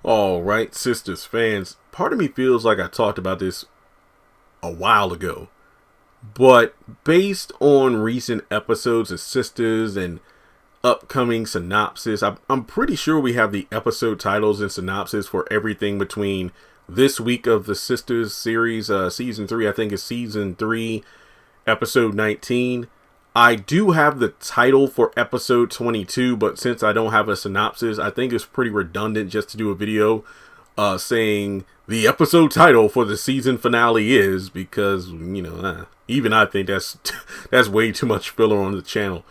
All right, Sistas fans, part of me feels like I talked about this a while ago, but based on recent episodes of Sistas and upcoming synopsis, I'm pretty sure we have the episode titles and synopsis for everything between this week of the Sistas series, season 3, I think is season 3, episode 19. I do have the title for episode 22, but since I don't have a synopsis, I think it's pretty redundant just to do a video saying the episode title for the season finale is, because, even I think that's that's way too much filler on the channel.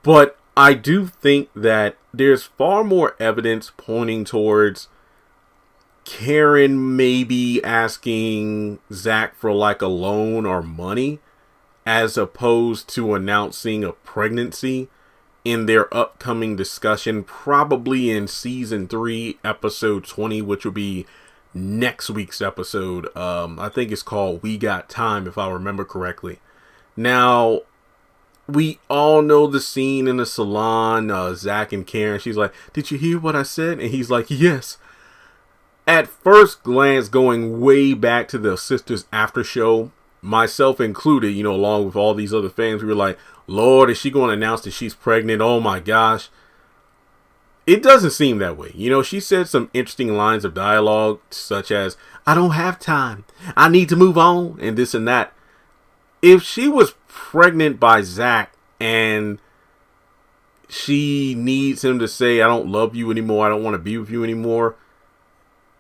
But I do think that there's far more evidence pointing towards Karen maybe asking Zach for like a loan or money, as opposed to announcing a pregnancy in their upcoming discussion, probably in season 3, episode 20, which will be next week's episode. I think it's called We Got Time, if I remember correctly. Now, we all know the scene in the salon, Zach and Karen. She's like, "Did you hear what I said?" And he's like, "Yes." At first glance, going way back to the Sistas after show, myself included, along with all these other fans, we were like, Lord, is she going to announce that she's pregnant? Oh my gosh. It doesn't seem that way. She said some interesting lines of dialogue, such as, "I don't have time. I need to move on," and this and that. If she was pregnant by Zach and she needs him to say, "I don't love you anymore. I don't want to be with you anymore,"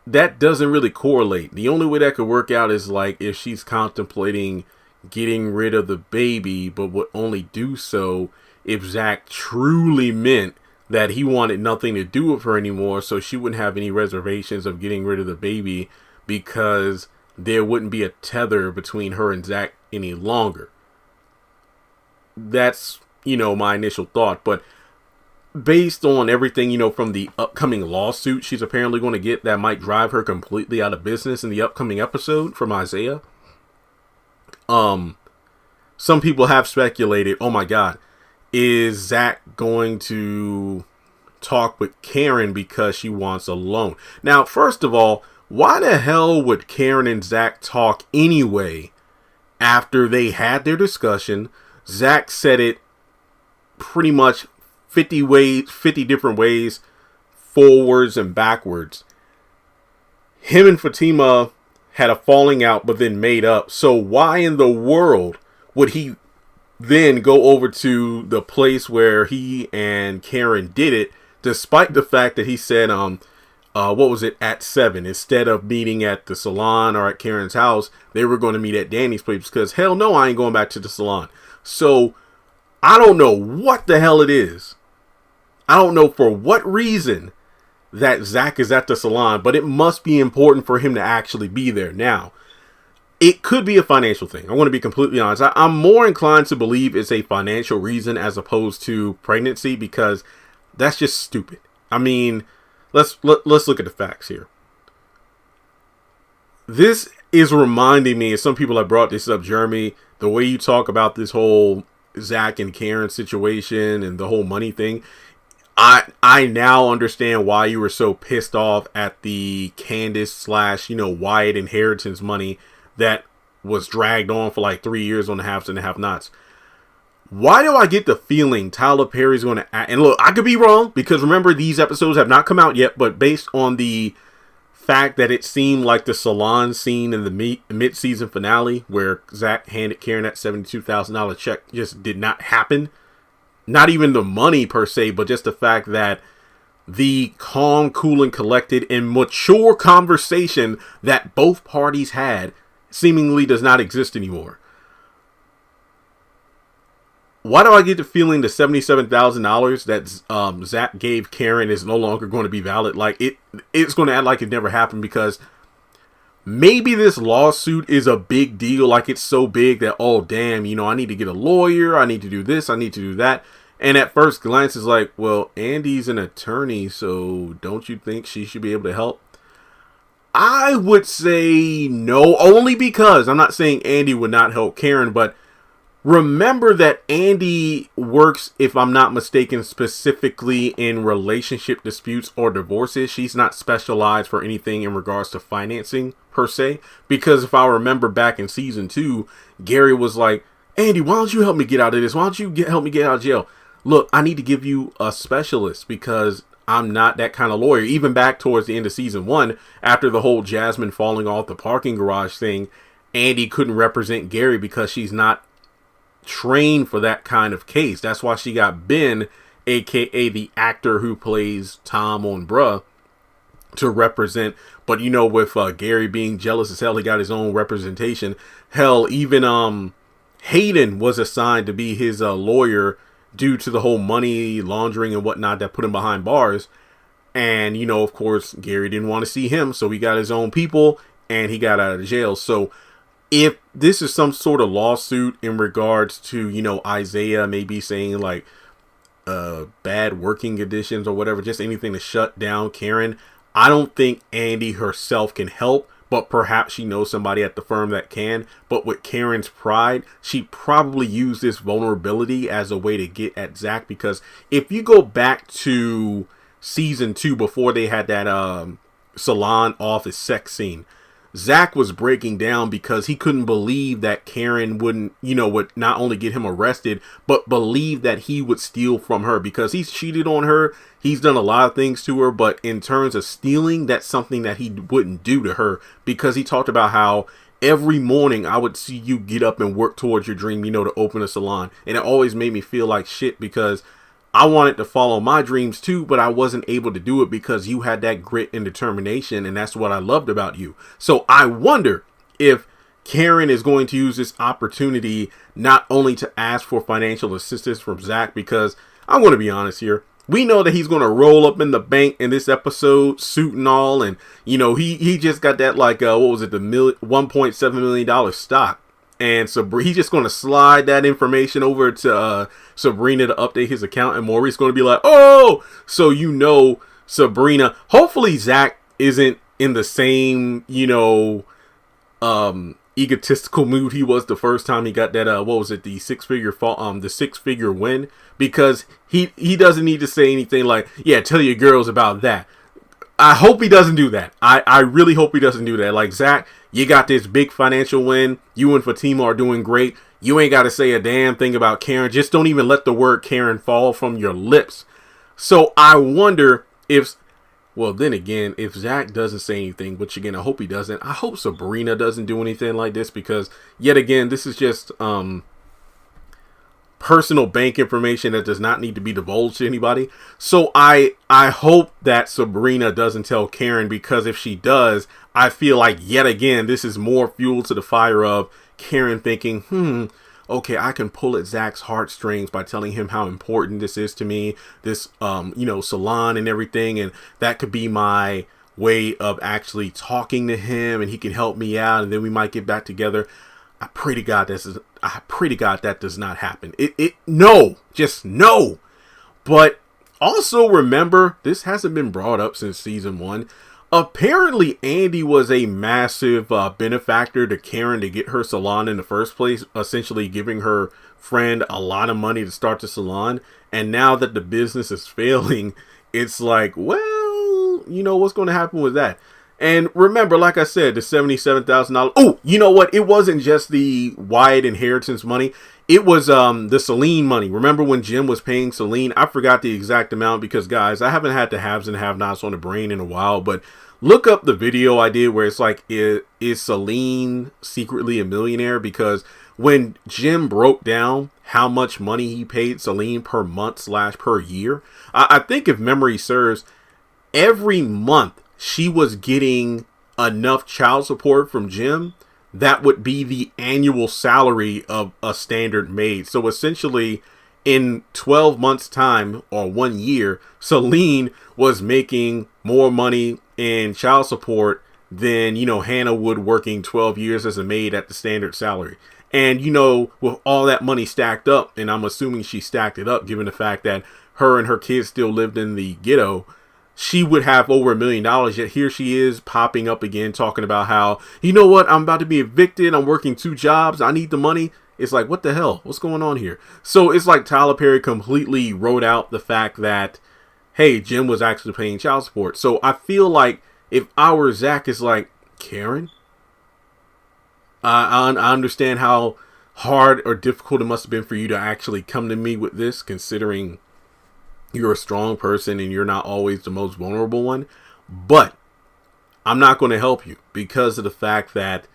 that doesn't really correlate. The only way that could work out is like if she's contemplating getting rid of the baby, but would only do so if Zach truly meant that he wanted nothing to do with her anymore, so she wouldn't have any reservations of getting rid of the baby because there wouldn't be a tether between her and Zach any longer. That's, my initial thought. But based on everything, from the upcoming lawsuit she's apparently going to get that might drive her completely out of business in the upcoming episode from Isaiah, some people have speculated, oh my God, is Zach going to talk with Karen because she wants a loan? Now, first of all, why the hell would Karen and Zach talk anyway after they had their discussion? Zach said it pretty much 50 different ways, forwards and backwards. Him and Fatima had a falling out, but then made up. So why in the world would he then go over to the place where he and Karen did it, despite the fact that he said, at 7, instead of meeting at the salon or at Karen's house, they were going to meet at Danny's place, because hell no, I ain't going back to the salon. So I don't know what the hell it is. I don't know for what reason that Zach is at the salon, but it must be important for him to actually be there. Now, it could be a financial thing. I want to be completely honest. I'm more inclined to believe it's a financial reason as opposed to pregnancy, because that's just stupid. I mean, let's look at the facts here. This is reminding me, and some people have brought this up, Jeremy, the way you talk about this whole Zach and Karen situation and the whole money thing. I now understand why you were so pissed off at the Candace / Wyatt inheritance money that was dragged on for like 3 years on the haves and the have-nots. Why do I get the feeling Tyler Perry's going to act? And look, I could be wrong, because remember, these episodes have not come out yet, but based on the fact that it seemed like the salon scene in the mid-season finale where Zach handed Karen that $72,000 check just did not happen. Not even the money per se, but just the fact that the calm, cool, and collected and mature conversation that both parties had seemingly does not exist anymore. Why do I get the feeling the $77,000 that Zach gave Karen is no longer going to be valid? Like it's going to act like it never happened, because maybe this lawsuit is a big deal. Like it's so big that, oh damn, I need to get a lawyer. I need to do this. I need to do that. And at first glance, it's like, well, Andy's an attorney, so don't you think she should be able to help? I would say no, only because I'm not saying Andy would not help Karen, but remember that Andy works, if I'm not mistaken, specifically in relationship disputes or divorces. She's not specialized for anything in regards to financing per se. Because if I remember back in season 2, Gary was like, Andy, why don't you help me get out of this? Why don't you help me get out of jail? Look, I need to give you a specialist because I'm not that kind of lawyer. Even back towards the end of season 1, after the whole Jasmine falling off the parking garage thing, Andy couldn't represent Gary because she's not trained for that kind of case. That's why she got Ben, aka the actor who plays Tom on Bruh, to represent. But you know, with Gary being jealous as hell, he got his own representation. Hell, even Hayden was assigned to be his lawyer due to the whole money laundering and whatnot that put him behind bars. And you know, of course, Gary didn't want to see him, so he got his own people and he got out of jail. So if this is some sort of lawsuit in regards to, you know, Isaiah maybe saying like bad working conditions or whatever, just anything to shut down Karen, I don't think Andy herself can help, but perhaps she knows somebody at the firm that can. But with Karen's pride, she probably used this vulnerability as a way to get at Zach, because if you go back to season 2, before they had that salon office sex scene, Zach was breaking down because he couldn't believe that Karen would not only get him arrested, but believe that he would steal from her, because he's cheated on her. He's done a lot of things to her, but in terms of stealing, that's something that he wouldn't do to her, because he talked about how every morning I would see you get up and work towards your dream, to open a salon. And it always made me feel like shit, because I wanted to follow my dreams too, but I wasn't able to do it because you had that grit and determination, and that's what I loved about you. So I wonder if Karen is going to use this opportunity not only to ask for financial assistance from Zach, because I'm going to be honest here, we know that he's going to roll up in the bank in this episode, suit and all, and he just got that the $1.7 million stock. And so he's just going to slide that information over to Sabrina to update his account. And Maurice going to be like, oh, so Sabrina. Hopefully Zach isn't in the same, egotistical mood he was the first time he got that, the six-figure win. Because he doesn't need to say anything like, yeah, tell your girls about that. I hope he doesn't do that. I really hope he doesn't do that. Like, Zach, you got this big financial win. You and Fatima are doing great. You ain't got to say a damn thing about Karen. Just don't even let the word Karen fall from your lips. So I wonder if Zach doesn't say anything, which again, I hope he doesn't. I hope Sabrina doesn't do anything like this, because yet again, this is just personal bank information that does not need to be divulged to anybody. So I hope that Sabrina doesn't tell Karen, because if she does, I feel like yet again this is more fuel to the fire of Karen thinking, okay, I can pull at Zach's heartstrings by telling him how important this is to me, this salon and everything, and that could be my way of actually talking to him, and he can help me out, and then we might get back together. I pray to God that does not happen. No. But also remember, this hasn't been brought up since season 1. Apparently, Andy was a massive benefactor to Karen to get her salon in the first place, essentially giving her friend a lot of money to start the salon. And now that the business is failing, it's like, well, what's going to happen with that? And remember, like I said, the $77,000. Oh, you know what? It wasn't just the Wyatt inheritance money. It was the Celine money. Remember when Jim was paying Celine? I forgot the exact amount because, guys, I haven't had the haves and have-nots on the brain in a while. But look up the video I did where it's like, is Celine secretly a millionaire? Because when Jim broke down how much money he paid Celine per month / per year, I think if memory serves, every month she was getting enough child support from Jim that would be the annual salary of a standard maid. So essentially, in 12 months' time or 1 year, Celine was making more money in child support than, Hannah would working 12 years as a maid at the standard salary. And, with all that money stacked up, and I'm assuming she stacked it up given the fact that her and her kids still lived in the ghetto, she would have over $1 million, yet here she is popping up again talking about how, you know what, I'm about to be evicted, I'm working 2 jobs, I need the money. It's like, what the hell? What's going on here? So it's like Tyler Perry completely wrote out the fact that, hey, Jim was actually paying child support. So I feel like if I were Zach, it's like, Karen, I understand how hard or difficult it must have been for you to actually come to me with this, considering you're a strong person and you're not always the most vulnerable one. But I'm not going to help you because of the fact that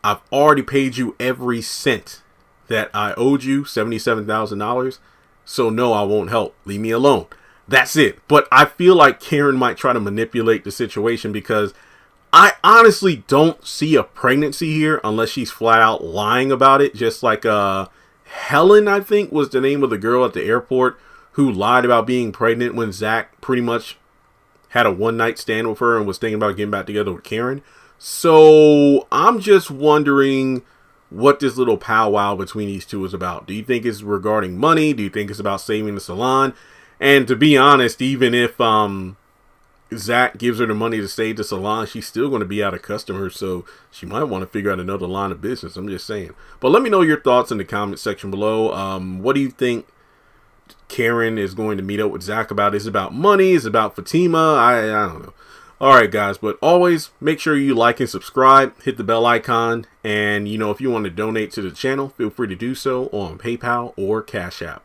I've already paid you every cent that I owed you, $77,000. So no, I won't help. Leave me alone. That's it. But I feel like Karen might try to manipulate the situation because I honestly don't see a pregnancy here unless she's flat out lying about it. Just like Helen, I think, was the name of the girl at the airport who lied about being pregnant when Zach pretty much had a one-night stand with her and was thinking about getting back together with Karen. So I'm just wondering what this little powwow between these two is about. Do you think it's regarding money? Do you think it's about saving the salon? And to be honest, even if Zach gives her the money to save the salon, she's still going to be out of customers. So she might want to figure out another line of business. I'm just saying. But let me know your thoughts in the comment section below. What do you think Karen is going to meet up with Zach about? Is it about money? Is it about Fatima? I don't know. Alright guys, but always make sure you like and subscribe, hit the bell icon, and if you want to donate to the channel, feel free to do so on PayPal or Cash App.